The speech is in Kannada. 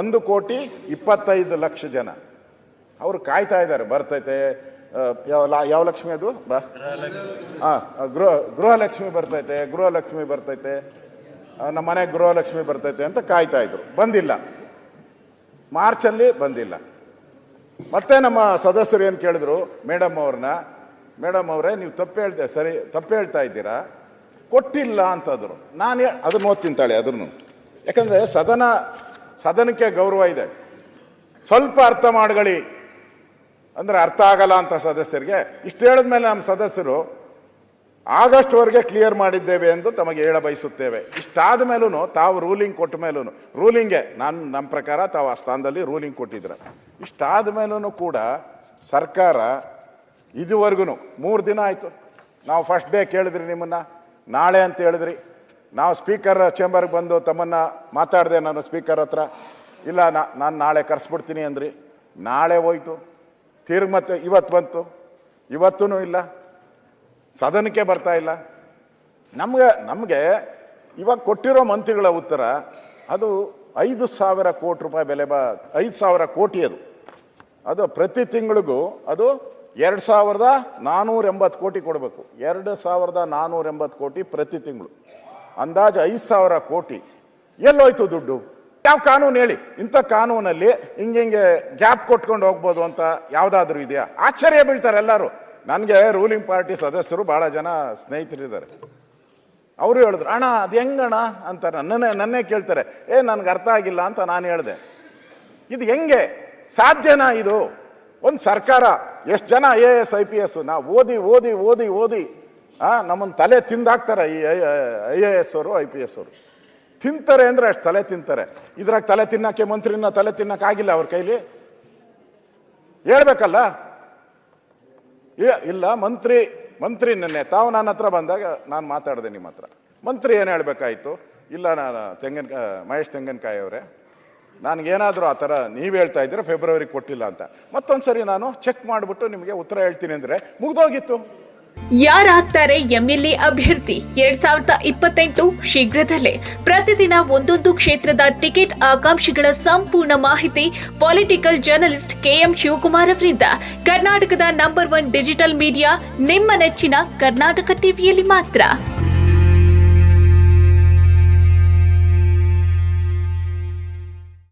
1,25,00,000 ಜನ ಅವರು ಕಾಯ್ತಾ ಇದ್ದಾರೆ. ಬರ್ತೈತೆ ಯಾವ ಲಕ್ಷ್ಮಿ ಅದು ಗೃಹಲಕ್ಷ್ಮಿ ಬರ್ತೈತೆ, ಗೃಹಲಕ್ಷ್ಮಿ ಬರ್ತೈತೆ, ನಮ್ಮ ಮನೆಗೆ ಗೃಹಲಕ್ಷ್ಮಿ ಬರ್ತೈತೆ ಅಂತ ಕಾಯ್ತಾ ಇದ್ರು. ಬಂದಿಲ್ಲ, ಮಾರ್ಚಲ್ಲಿ ಬಂದಿಲ್ಲ. ಮತ್ತೆ ನಮ್ಮ ಸದಸ್ಯರು ಏನು ಕೇಳಿದ್ರು ಮೇಡಮ್ ಅವ್ರನ್ನ, ಮೇಡಮ್ ಅವರೇ ನೀವು ತಪ್ಪು ಹೇಳ್ತಾ ಇದ್ದೀರಾ, ಕೊಟ್ಟಿಲ್ಲ ಅಂತಂದ್ರು. ನಾನು ಅದನ್ನು ಓದ್ತೀನಿ ತಾಳೆ ಅದನ್ನು, ಯಾಕಂದ್ರೆ ಸದನಕ್ಕೆ ಗೌರವ ಇದೆ. ಸ್ವಲ್ಪ ಅರ್ಥ ಮಾಡ್ಕೊಳ್ಳಿ ಅಂದ್ರೆ ಅರ್ಥ ಆಗಲ್ಲ ಅಂತ ಸದಸ್ಯರಿಗೆ. ಇಷ್ಟು ಹೇಳಿದ್ಮೇಲೆ ನಮ್ಮ ಸದಸ್ಯರು ಆಗಸ್ಟ್ವರೆಗೆ ಕ್ಲಿಯರ್ ಮಾಡಿದ್ದೇವೆ ಎಂದು ತಮಗೆ ಹೇಳ ಬಯಸುತ್ತೇವೆ. ಇಷ್ಟಾದ ಮೇಲೂ ತಾವು ರೂಲಿಂಗ್ ಕೊಟ್ಟ ಮೇಲೂ, ರೂಲಿಂಗ್ಗೆ ನಮ್ಮ ಪ್ರಕಾರ ತಾವು ಆ ಸ್ಥಾನದಲ್ಲಿ ರೂಲಿಂಗ್ ಕೊಟ್ಟಿದ್ರ. ಇಷ್ಟಾದ ಮೇಲೂ ಕೂಡ ಸರ್ಕಾರ ಇದುವರೆಗೂ 3 ದಿನ ಆಯಿತು. ನಾವು ಫಸ್ಟ್ ಡೇ ಕೇಳಿದ್ರಿ ನಿಮ್ಮನ್ನ, ನಾಳೆ ಅಂತ ಹೇಳಿದ್ರಿ. ನಾವು ಸ್ಪೀಕರ್ ಚೇಂಬರ್ಗೆ ಬಂದು ತಮ್ಮನ್ನ ಮಾತಾಡಿದೆ ನಾನು ಸ್ಪೀಕರ್ ಹತ್ರ. ಇಲ್ಲ ನಾನು ನಾಳೆ ಕರೆಸ್ಬಿಡ್ತೀನಿ ಅಂದ್ರಿ. ನಾಳೆ ಹೋಯ್ತು, ತಿರ್ಗಿ ಮತ್ತೆ ಇವತ್ತು ಬಂತು, ಇವತ್ತೂ ಇಲ್ಲ, ಸದನಕ್ಕೆ ಬರ್ತಾ ಇಲ್ಲ. ನಮಗೆ ಇವಾಗ ಕೊಟ್ಟಿರೋ ಮಂತ್ರಿಗಳ ಉತ್ತರ ಅದು 5,000 ಕೋಟಿ ರೂಪಾಯಿ ಬೆಲೆ 5,000 ಕೋಟಿ ಅದು ಪ್ರತಿ ತಿಂಗಳಿಗೂ ಅದು 2,480 ಕೋಟಿ ಕೊಡಬೇಕು. 2,480 ಕೋಟಿ ಪ್ರತಿ ತಿಂಗಳು, ಅಂದಾಜು 5,000 ಕೋಟಿ. ಎಲ್ಲೋಯ್ತು ದುಡ್ಡು? ಯಾವ ಕಾನೂನು ಹೇಳಿ? ಇಂಥ ಕಾನೂನಲ್ಲಿ ಹಿಂಗೆ ಗ್ಯಾಪ್ ಕೊಟ್ಕೊಂಡು ಹೋಗ್ಬೋದು ಅಂತ ಯಾವ್ದಾದ್ರು ಇದೆಯಾ? ಆಶ್ಚರ್ಯ ಬೀಳ್ತಾರೆ ಎಲ್ಲರೂ. ನನಗೆ ರೂಲಿಂಗ್ ಪಾರ್ಟಿ ಸದಸ್ಯರು ಬಹಳ ಜನ ಸ್ನೇಹಿತರಿದ್ದಾರೆ. ಅವರು ಹೇಳಿದ್ರು, ಅಣ್ಣ ಅದು ಹೆಂಗಣ್ಣ ಅಂತ ನನ್ನೇ ಕೇಳ್ತಾರೆ. ನನ್ಗೆ ಅರ್ಥ ಆಗಿಲ್ಲ ಅಂತ ನಾನು ಹೇಳಿದೆ. ಇದು ಹೆಂಗೆ ಸಾಧ್ಯನಾ? ಇದು ಒಂದು ಸರ್ಕಾರ ಎಷ್ಟು ಜನ IAS IPS ನಾವು ಓದಿ ಓದಿ ಓದಿ ಓದಿ ನಮ್ಮನ್ನು ತಲೆ ತಿಂದಾಕ್ತಾರೆ. ಈ IAS ಅವರು IPS ಅವರು ತಿಂತಾರೆ ಅಂದ್ರೆ ಅಷ್ಟು ತಲೆ ತಿಂತಾರೆ. ಇದ್ರಾಗ ತಲೆ ತಿನ್ನಕ್ಕೆ ಮಂತ್ರಿನ ತಲೆ ತಿನ್ನಕ್ಕಾಗಿಲ್ಲ ಅವ್ರ ಕೈಲಿ, ಹೇಳ್ಬೇಕಲ್ಲ. ಇಲ್ಲ ಮಂತ್ರಿ ನೆನ್ನೆ ತಾವು ನನ್ನ ಹತ್ರ ಬಂದಾಗ ನಾನು ಮಾತಾಡಿದೆ ನಿಮ್ಮ ಹತ್ರ. ಮಂತ್ರಿ ಏನು ಹೇಳ್ಬೇಕಾಯ್ತು? ಇಲ್ಲ ನಾನು ಮಹೇಶ್ ತೆಂಗಿನಕಾಯಿ ಅವರೇ, ನನಗೇನಾದರೂ ಆ ಥರ ನೀವು ಹೇಳ್ತಾ ಇದ್ದೀರ ಫೆಬ್ರವರಿ ಕೊಟ್ಟಿಲ್ಲ ಅಂತ. ಮತ್ತೊಂದ್ಸರಿ ನಾನು ಚೆಕ್ ಮಾಡಿಬಿಟ್ಟು ನಿಮಗೆ ಉತ್ತರ ಹೇಳ್ತೀನಿ ಅಂದರೆ ಮುಗ್ದೋಗಿತ್ತು. ಯಾರಾಗ್ತಾರೆ MLA ಅಭ್ಯರ್ಥಿ 2028 ಶೀಘ್ರದಲ್ಲೇ. ಪ್ರತಿದಿನ ಒಂದೊಂದು ಕ್ಷೇತ್ರದ ಟಿಕೆಟ್ ಆಕಾಂಕ್ಷಿಗಳ ಸಂಪೂರ್ಣ ಮಾಹಿತಿ ಪೊಲಿಟಿಕಲ್ ಜರ್ನಲಿಸ್ಟ್ KM ಶಿವಕುಮಾರ್ ಅವರಿಂದ. ಕರ್ನಾಟಕದ ನಂಬರ್ 1 ಡಿಜಿಟಲ್ ಮೀಡಿಯಾ ನಿಮ್ಮ ನೆಚ್ಚಿನ ಕರ್ನಾಟಕ ಟಿವಿಯಲ್ಲಿ ಮಾತ್ರ.